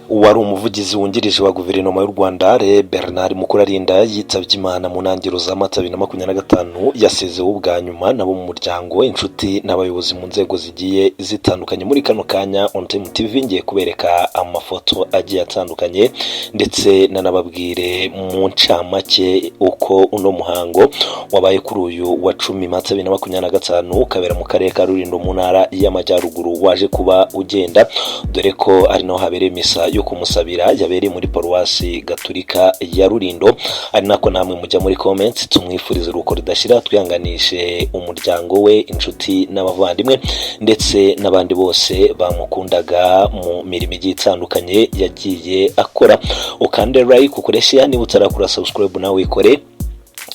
Wari umuvugizi wungirije wa guverinoma y'u Rwanda Bernard Mukurarinda yitabye Imana mu ntangiriro za Mata 2025. Yasezewe ubwa nyuma nabo mu muryango, inshuti n'abayobozi mu nzego zigiye zitandukanye. Muri kano kanya On Time TV ngiye kubereka amafoto agiye atandukanye ndetse nanababwire mu ncamake uko uno muhango wabaye kuri uyu wa 10 Mata 2025 kabera mu karere ka Rulindo mu ntara y'Amajyaruguru waje kuba ugenda, dore ko ari no habereye misa yo kumusabira yabereye muri paruwasi Gatulika ya Rulindo. Ari nako namwe mujya muri comments tumwifuriza uruko ridashira, twihanganishe umuryango we, inshuti n'abavandimwe ndetse n'abandi bose bamukundaga mu mirimo igiye itandukanye yagiye akora. Ukande like, ukoreshe niba utarakora subscribe nawe ikore,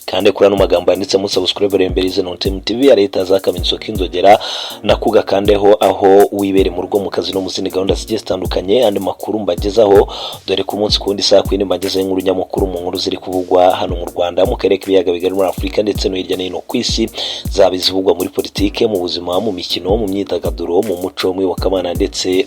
kandi kuri ano magambo yanditse mu subscribe remberize On Time TV areta zakamenyetso k'inzogera nakuga kandeho aho wibere mu rugo mu kazi no mu zindi gahunda zigiye zitandukanye. Andi makuru mbagezaho, dore ku munsi kundi saa kwindi mbagezaho inkuru nyamukuru mu nkuru ziri kuvugwa hano mu Rwanda, mu karere k'ibiyaga bigari muri Afrika ndetse no hirya no hino ku isi, zaba izivugwa muri politike, mu buzima, mu mikino, mu myidagaduro, mu muco, mu iyobokamana ndetse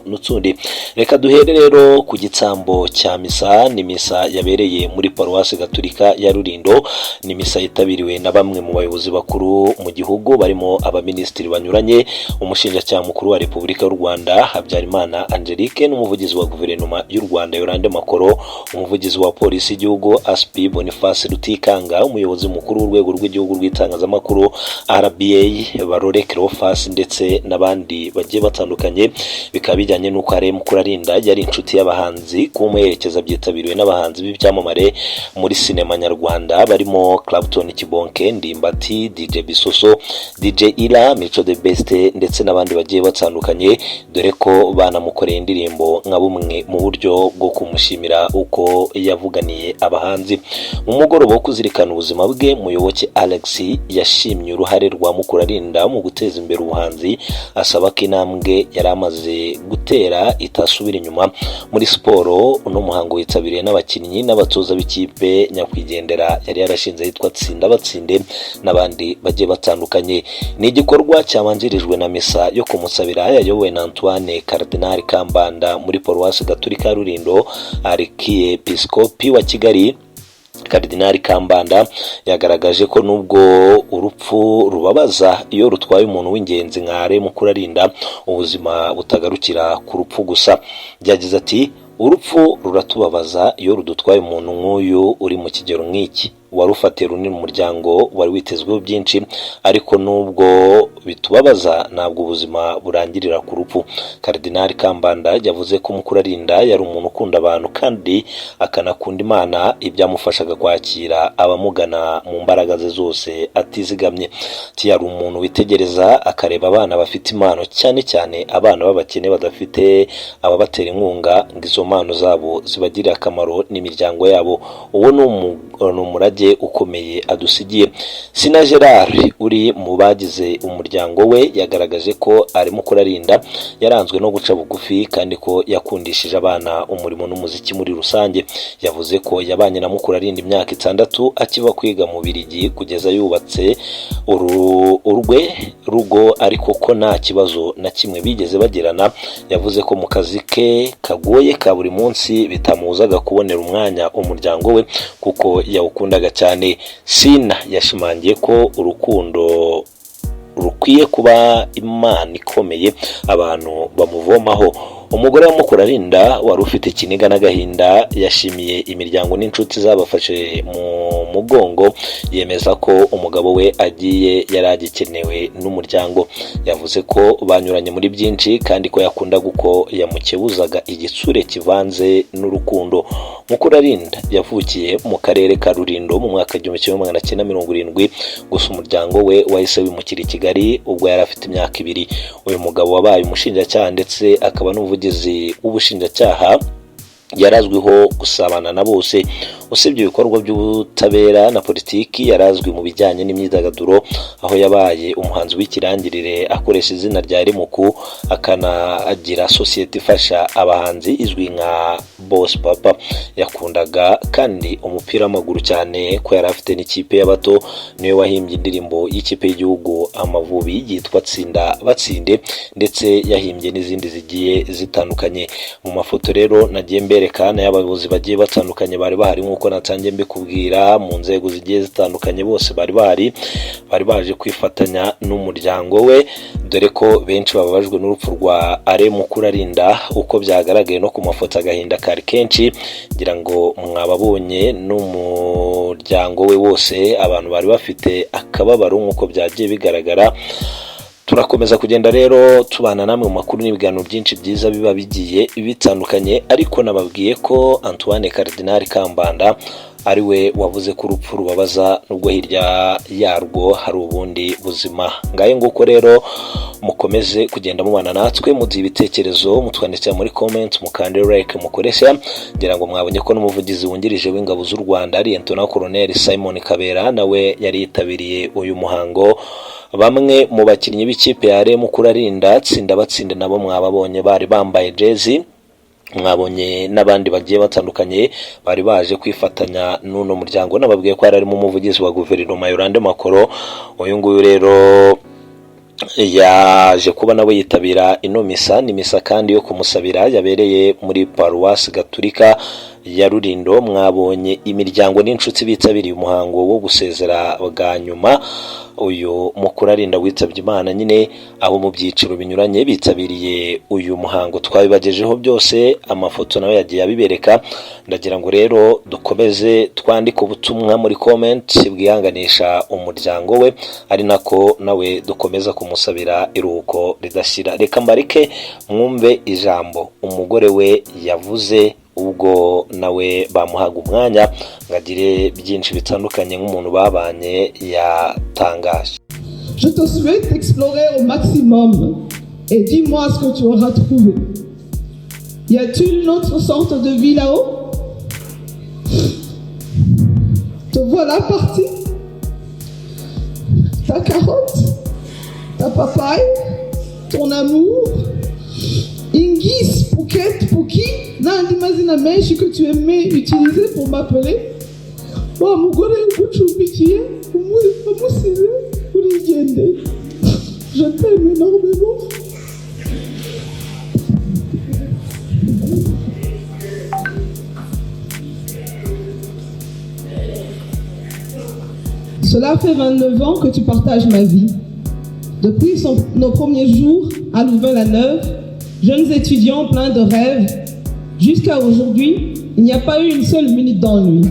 n'utundi. Reka duhere rero ku gitsambo cya misa. Ni misa yabereye muri paruwasi Gatulika ya Rulindo. Ni misa yitabiriwe na bamwe mu bayobozi bakuru mu gihugu barimo abaministiri banyuranye, umushinjacyaha mukuru wa Repubulika y'u Rwanda Habyarimana Angelique, n'umuvugizi wa guverinoma y'u Rwanda Yolande Makoro, umuvugizi wa polisi y'igihugu SP Boniface Rutikanga, umuyobozi mukuru w'urwego rw'igihugu rw'itangazamakuru RBA Barore Cleophas ndetse n'abandi bagiye batandukanye. Bikaba bijyanye n'uko Mukurarinda yari inshuti y'abahanzi, kumuherekeza byitabiriwe n'abahanzi b'ibyamamare muri sinema nyarwanda barimo Clapton, Kibonke, Ndimbati, DJ Bisoso, DJ Ila, Mico the Best ndetse n'abandi bagiye batandukanye, dore ko banamukoreye indirimbo nka bumwe mu buryo bwo kumushimira uko yavuganiye abahanzi. Mu mugoroba wo kuzirikana ubuzima bwe, Muyoboke Alex yashimye uruhare rwa Mukurarinda mu guteza imbere ubuhanzi, asaba ko intambwe yari amaze gutera itasubira inyuma. Muri siporo, uno muhango witabiriye n'abakinnyi n'abatoza b'ikipe nyakwigendera yari yarashinze yitwa Tsinda Batsinde n'abandi bagiye batandukanye. Ni igikorwa cyabanjirijwe na misa yo kumusabira yayobowe na Antoine Cardinal Kambanda muri paruwasi Gatulika ya Rulindo. Arikiepiskopi wa Kigali Cardinal Kambanda yagaragaje ko nubwo urupfu rubabaza iyo rutwaye umuntu w'ingenzi nka Mukurarinda, ubuzima butagarukira ku rupfu gusa. Byagize ati, urupfu ruratubabaza iyo rudutwaye umuntu nk'uyu uri mu kigero nk'iki, warufatiye runini umuryango wari witezweho byinshi, ariko nubwo bitubabaza ntabwo ubuzima burangirira ku rupfu. Cardinal Kambanda yavuze ko Mukurarinda yari umuntu ukunda abantu kandi akanakunda Imana, ibyamufashaga kwakira abamugana mu mbaraga ze zose atizigamye. Yari umuntu witegereza akareba abana bafite impano, cyane cyane abana b'abakene badafite ababatera inkunga ngo izo mpano zabo zibagirire akamaro n'imiryango yabo. Uwo ni umurage ukomeye adusigiye. Sina Gerard uri mu bagize umuryango we yagaragaje ko Mukurarinda yaranzwe no guca bugufi kandi ko yakundishije abana umurimo n'umuziki muri rusange. Yavuze ko yabanye na Mukurarinda imyaka 6 akiva kwiga mu Birigi kugeza yubatse rugo, ariko ko nta kibazo na kimwe bigeze bagirana. Yavuze ko mu kazi ke kagoye ka buri munsi bitamuzaga kubonera umwanya umuryango we kuko yawukundaga cyane. Sina yashimangiye ko urukundo rukwiye kuba Imana ikomeye abantu bamuvomaho. Umugore wa Mukurarinda wari ufite ikiniga n'agahinda yashimiye imiryango n'inshuti zabafashe mu mugongo, yemeza ko umugabo we agiye yaragikenewe n'umuryango. Yavuze ko banyuranye muri byinshi kandi ko yakundaga uko yamukebuzaga igitsure kivanze n'urukundo. Mukurarinda yavukiye mu karere ka Rulindo mu mwaka 1970, gusa umuryango we wahise wimukira i Kigali ubwo yari afite imyaka 2. Uyu mugabo wabaye umushinjacyaha ndetse akaba n'umuvugizi w'ubushinjacyaha yarazwiho gusabana na bose. usibye ibikorwa by'ubutabera na politiki yarazwi mu bijyanye n'imyidagaduro aho yabaye umuhanzi w'ikirangirire akoresha izina rya Rimuku akanagira sosiyete ifasha abahanzi izwi nka Boss Papa. Yakundaga kandi umupira w'amaguru cyane ko yari afite n'ikipe y'abato, niwe wahimbye indirimbo y'ikipe y'igihugu Amavubi yitwa Tsinda Batsinde, ndetse yahimbye n'izindi zigiye zitandukanye. Mu mafoto rero nagiye mberekana y'abayobozi bagiye batandukanye bari bahari nk'uko natangiye mbikubwira, mu nzego zigiye zitandukanye bose bari baje kwifatanya n'umuryango we, dore ko benshi bababajwe n'urupfu rwa Alain Mukurarinda uko byagaragaye no ku mafoto. Agahinda kari kenshi, ngira ngo mwababonye n'umuryango we wose, abantu bari bafite akababaro nk'uko byagiye bigaragara. Turakomeza kugenda rero tubana namwe mu makuru n'ibiganiro byinshi byiza biba bigiye bitandukanye, ariko nababwiye ko Antoine Cardinal Kambanda ari we wavuze ko urupfu rubabaza nubwo hirya yarwo hari ubundi buzima. Ngaye nguko rero mukomeze kugenda mubana natwe, muduha ibitekerezo, mutwandikira muri comment, mukande like, mukoresha. Ngira ngo mwabonye ko n'umuvugizi wungirije w'ingabo z'u Rwanda ari Lieutenant Colonel Simon Kabera nawe yari yitabiriye uyu muhango. Bamwe mu bakinnyi b'ikipe ya Alain Mukurarinda Tsinda Batsinde nabo mwababonye bari bambaye jezi, mwabonye n'abandi bagiye batandukanye bari baje kwifatanya n'uno muryango. Nababwiye ko ari mu umuvugizi wa guverinoma Yolande Makoro. Uyu nguyu rero yaje kuba nawe yitabira ino misa, ni misa kandi yo kumusabira yabereye muri Paruwasi Gatulika ya Rulindo. Mwabonye imiryango n'inshuti bitabiriye umuhango wo gusezera bwa nyuma uyu Mukurarinda witabye Imana, nyine abo mu byiciro binyuranye bitabiriye uyu muhango. Twabibagejeho byose, amafoto nawe yagiye abibereka. Ndagira ngo rero dukomeze twandike ubutumwa muri comment bwihanganisha umuryango we, ari nako nawe dukomeza kumusabira iruhuko ridashira. Reka mbarike mwumve ijambo umugore we yavuze ubwo nawe bamuhaga umwanya ngagire byinshi bitandukanye nk'umuntu babanye yatangaje. Je te souhaite explorer au maximum et dis-moi ce que tu auras trouvé. Y a-t-il une autre sorte de vie là-haut? Te voilà parti. Ta carotte, ta papaye, ton amour, Ingis, Pouquette, Pouki, Nandi Mazina Meshi que tu aimais utiliser pour m'appeler. Oh, Mougore, Kouchoubikie, Mousile, Ouridiende. Je t'aime énormément. Cela fait 29 ans que tu partages ma vie. Depuis nos premiers jours à Louvain-la-Neuve, jeunes étudiants pleins de rêves, jusqu'à aujourd'hui, il n'y a pas eu une seule minute d'ennui.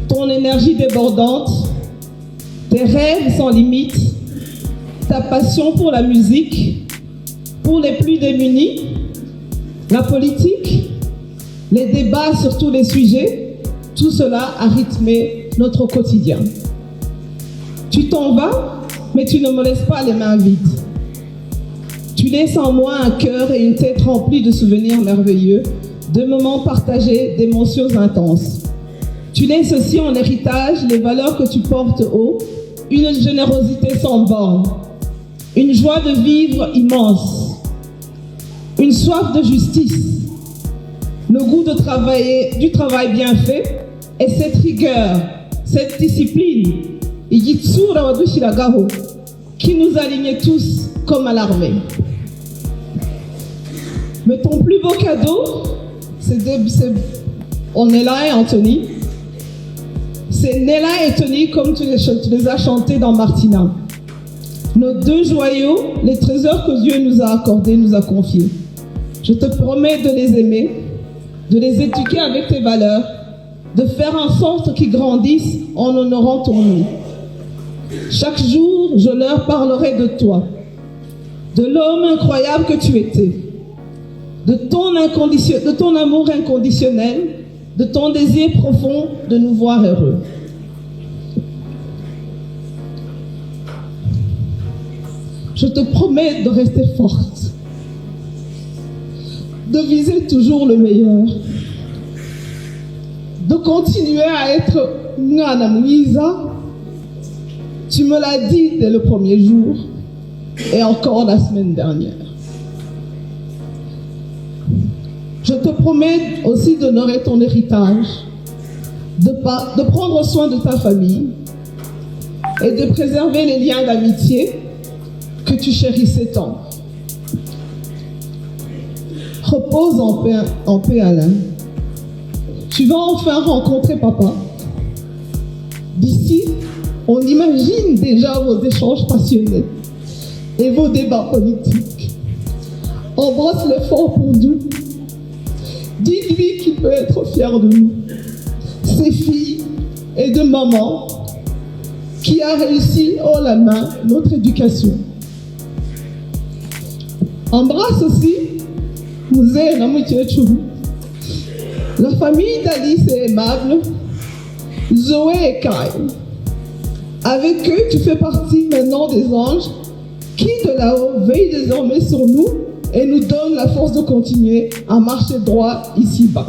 Ton énergie débordante, tes rêves sans limite, ta passion pour la musique, pour les plus démunis, la politique, les débats sur tous les sujets, tout cela a rythmé notre quotidien. Tu t'en vas, mais tu ne me laisses pas les mains vides. Tu laisses en moi un cœur et une tête remplis de souvenirs merveilleux, de moments partagés, d'émotions intenses. Tu laisses aussi en héritage les valeurs que tu portes haut, une générosité sans borne, une joie de vivre immense, une soif de justice, le goût de travailler, du travail bien fait et cette rigueur, cette discipline, qui nous alignait tous comme à l'armée. Mais ton plus beau cadeau, c'est Nella et Anthony. C'est Nella et Tony comme tu les as chantés dans Martina. Nos deux joyaux, les trésors que Dieu nous a accordés, nous a confiés. Je te promets de les aimer, de les éduquer avec tes valeurs, de faire en sorte qu'ils grandissent en honorant ton nom. Chaque jour, je leur parlerai de toi, de l'homme incroyable que tu étais, de ton amour inconditionnel, de ton désir profond de nous voir heureux. Je te promets de rester forte, de viser toujours le meilleur, de continuer à être Ngana Mouiza. Tu me l'as dit dès le premier jour et encore la semaine dernière. Je te promets aussi d'honorer ton héritage, de prendre soin de ta famille et de préserver les liens d'amitié que tu chérissais tant. Repose en paix, Alain. Tu vas enfin rencontrer papa. D'ici, on imagine déjà vos échanges passionnés et vos débats politiques. Embrasse-le fort pour nous. Dis-lui qu'il peut être fier de nous, ses filles et de maman, qui a réussi haut la main notre éducation. Embrasse aussi Mouzé Namouitiechou. La famille d'Alice est aimable, Zoé et Kyle. Avec eux, tu fais partie maintenant des anges qui, de là-haut, veillent désormais sur nous et nous donnent la force de continuer à marcher droit ici-bas.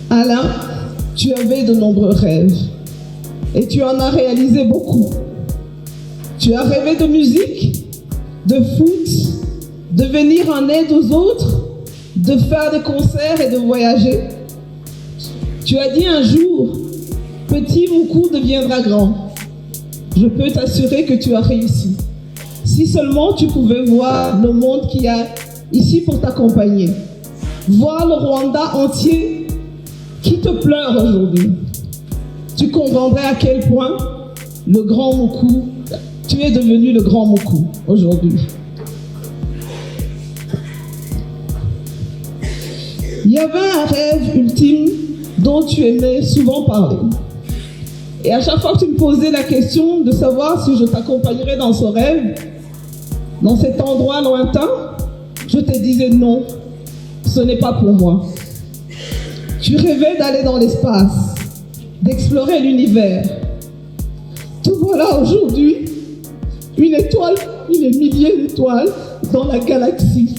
Alain, tu avais de nombreux rêves et tu en as réalisé beaucoup. Tu as rêvé de musique, de foot, de venir en aide aux autres, de faire des concerts et de voyager. Tu as dit un jour, petit Moukou deviendra grand. Je peux t'assurer que tu as réussi. Si seulement tu pouvais voir le monde qu'il y a ici pour t'accompagner. Voir le Rwanda entier qui te pleure aujourd'hui. Tu comprendrais à quel point le grand Moukou, tu es devenu le grand Moukou aujourd'hui. Il y avait un rêve ultime dont tu aimais souvent parler. Et à chaque fois que tu me posais la question de savoir si je t'accompagnerais dans ce rêve, dans cet endroit lointain, je te disais non, ce n'est pas pour moi. Tu rêvais d'aller dans l'espace, d'explorer l'univers. Te voilà aujourd'hui, une étoile, une milliers d'étoiles dans la galaxie.